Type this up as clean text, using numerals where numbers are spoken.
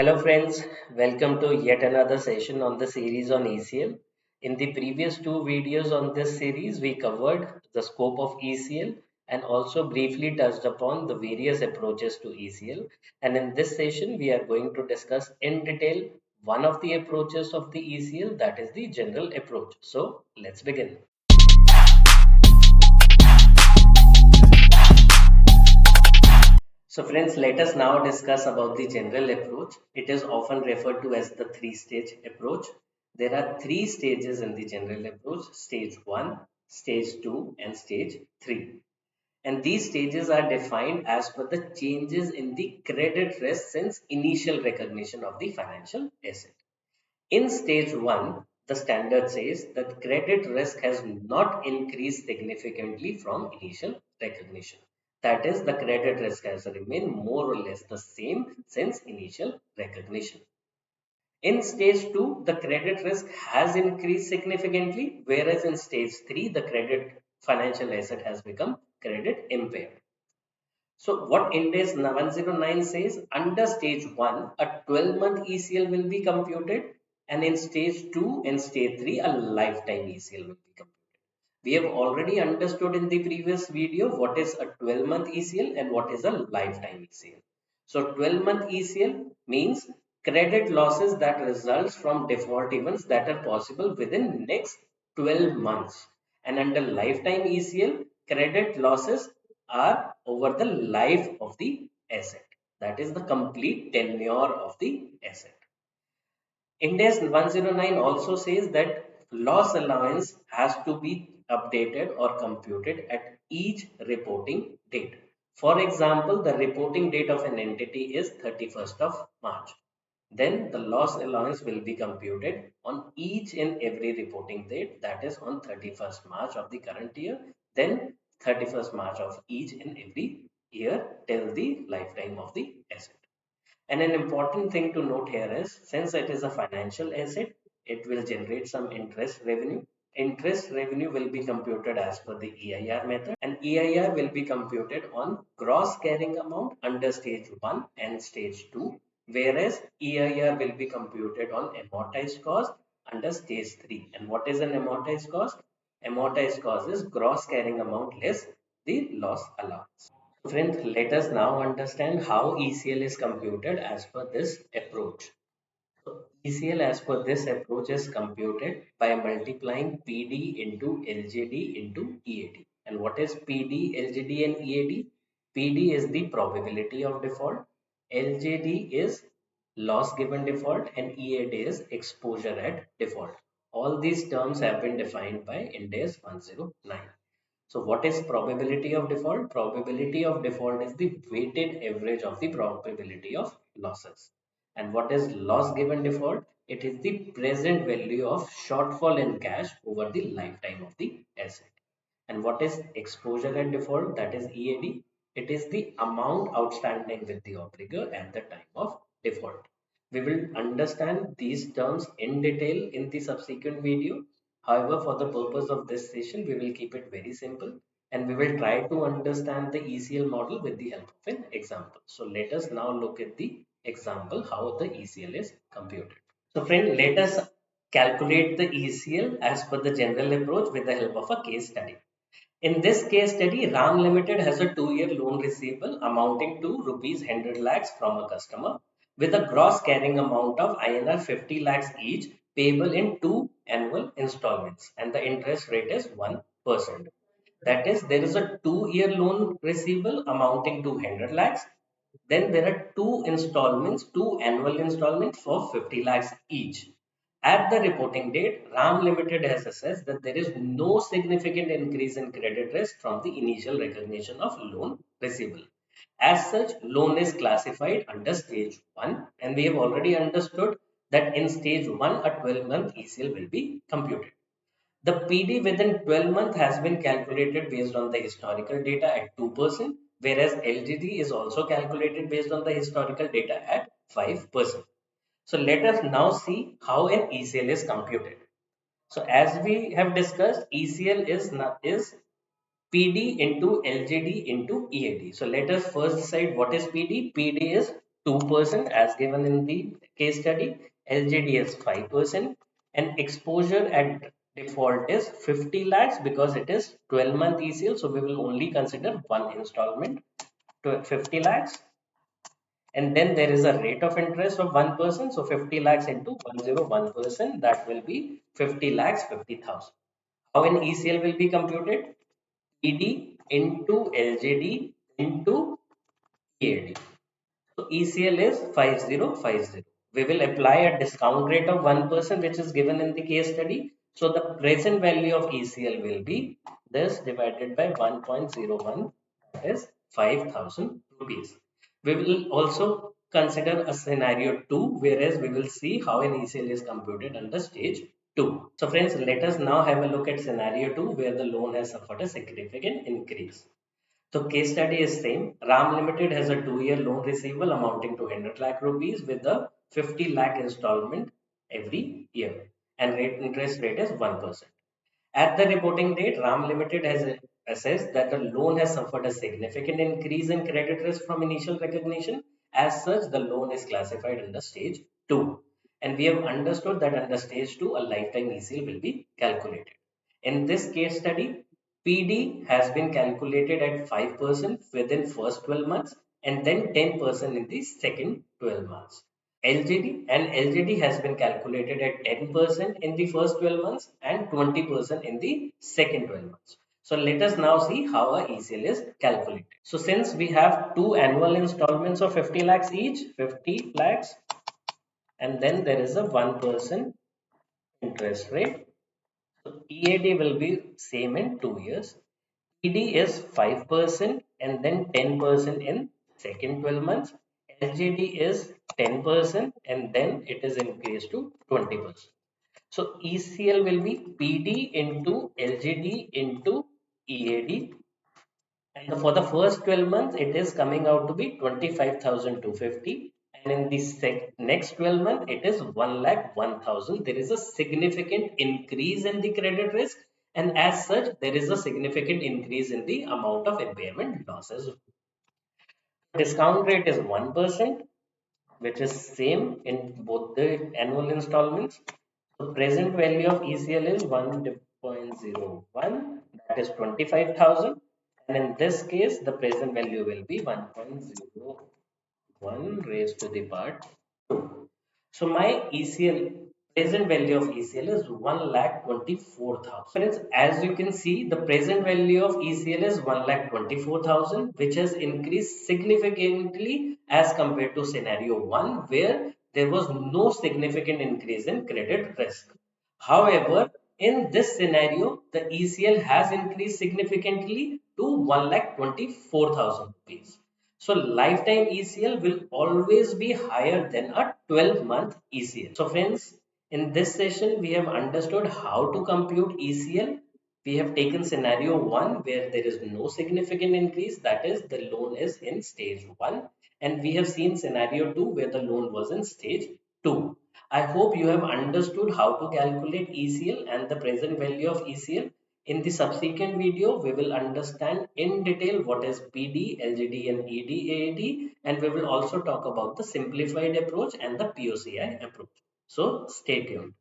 Hello friends, welcome to yet another session on the series on ECL. In the previous two videos on this series, we covered the scope of ECL and also briefly touched upon the various approaches to ECL. And in this session, we are going to discuss in detail one of the approaches of the ECL, that is the general approach. So let's begin. So friends, let us now discuss about the general approach. It is often referred to as the three-stage approach. There are three stages in the general approach: stage 1, stage 2 and stage 3. And these stages are defined as per the changes in the credit risk since initial recognition of the financial asset. In stage 1, the standard says that credit risk has not increased significantly from initial recognition. That is, the credit risk has remained more or less the same since initial recognition. In stage 2, the credit risk has increased significantly, whereas in stage 3, the credit financial asset has become credit impaired. So what Index 109 says, under stage 1, a 12-month ECL will be computed, and in stage 2 and stage 3, a lifetime ECL will be computed. We have already understood in the previous video what is a 12-month ECL and what is a lifetime ECL. So 12-month ECL means credit losses that results from default events that are possible within next 12 months. And under lifetime ECL, credit losses are over the life of the asset. That is the complete tenure of the asset. Index 109 also says that loss allowance has to be updated or computed at each reporting date. For example, the reporting date of an entity is 31st of March. Then the loss allowance will be computed on each and every reporting date, that is on 31st March of the current year, then 31st March of each and every year till the lifetime of the asset. And an important thing to note here is, since it is a financial asset, it will generate some interest revenue. Interest revenue will be computed as per the EIR method, and EIR will be computed on gross carrying amount under stage 1 and stage 2, whereas EIR will be computed on amortized cost under stage 3. And what is an amortized cost? Amortized cost is gross carrying amount less the loss allowance. Friends, let us now understand how ECL is computed as per this approach. So ECL as per this approach is computed by multiplying PD into LGD into EAD. And what is PD, LGD and EAD? PD is the probability of default, LGD is loss given default, and EAD is exposure at default. All these terms have been defined by Index 109. So what is probability of default? Probability of default is the weighted average of the probability of losses. And what is loss given default? It is the present value of shortfall in cash over the lifetime of the asset. And what is exposure at default? That is EAD. It is the amount outstanding with the obligor at the time of default. We will understand these terms in detail in the subsequent video. However, for the purpose of this session, we will keep it very simple and we will try to understand the ECL model with the help of an example. So let us now look at the example how the ECL is computed. So friend, let us calculate the ECL as per the general approach with the help of a case study. In this case study, RAM Limited has a 2-year loan receivable amounting to rupees 100 lakhs from a customer with a gross carrying amount of INR 50 lakhs each, payable in 2 annual installments, and the interest rate is 1%. That is, there is a 2-year loan receivable amounting to 100 lakhs. Then there are two installments, 2 annual installments for 50 lakhs each. At the reporting date, RAM Limited has assessed that there is no significant increase in credit risk from the initial recognition of loan receivable. As such, loan is classified under stage 1, and we have already understood that in stage 1, a 12-month ECL will be computed. The PD within 12 months has been calculated based on the historical data at 2%, whereas LGD is also calculated based on the historical data at 5%. So let us now see how an ECL is computed. So as we have discussed, ECL is PD into LGD into EAD. So let us first decide what is PD. PD is 2% as given in the case study, LGD is 5%, and exposure at default is 50 lakhs because it is 12-month ECL. So we will only consider one installment to 50 lakhs. And then there is a rate of interest of 1%. So 50 lakhs into 101%, that will be 50 lakhs 50,000. How an ECL will be computed? ED into LGD into EAD. So ECL is 5050. We will apply a discount rate of 1% which is given in the case study. So the present value of ECL will be this divided by 1.01, that is 5,000 rupees. We will also consider a scenario 2, whereas we will see how an ECL is computed under stage 2. So friends, let us now have a look at scenario 2 where the loan has suffered a significant increase. So case study is same. RAM Limited has a 2-year loan receivable amounting to 100 lakh rupees with a 50 lakh installment every year, and interest rate is 1%. At the reporting date, RAM Limited has assessed that the loan has suffered a significant increase in credit risk from initial recognition. As such, the loan is classified under stage 2. And we have understood that under stage 2, a lifetime ECL will be calculated. In this case study, PD has been calculated at 5% within first 12 months and then 10% in the second 12 months. LGD has been calculated at 10% in the first 12 months and 20% in the second 12 months. So let us now see how our ECL is calculated. So since we have two annual installments of 50 lakhs each, 50 lakhs, and then there is a 1% interest rate. So EAD will be same in 2 years. ED is 5% and then 10% in second 12 months. LGD is 10% and then it is increased to 20%. So ECL will be PD into LGD into EAD, and for the first 12 months it is coming out to be 25,250, and in the next 12 months it is 1,01,000. There is a significant increase in the credit risk, and as such there is a significant increase in the amount of impairment losses. Discount rate is 1%, which is same in both the annual installments. So present value of ECL is 1.01, that is 25,000, and in this case the present value will be 1.01 raised to the power 2. So my ECL, present value of ECL is 1,24,000. Friends, as you can see, the present value of ECL is 1,24,000, which has increased significantly as compared to scenario 1, where there was no significant increase in credit risk. However, in this scenario, the ECL has increased significantly to 1,24,000 rupees. So lifetime ECL will always be higher than a 12-month ECL. So friends, in this session, we have understood how to compute ECL. We have taken scenario 1 where there is no significant increase, that is the loan is in stage 1, and we have seen scenario 2 where the loan was in stage 2. I hope you have understood how to calculate ECL and the present value of ECL. In the subsequent video, we will understand in detail what is PD, LGD and ED, and we will also talk about the simplified approach and the POCI approach. So stay tuned.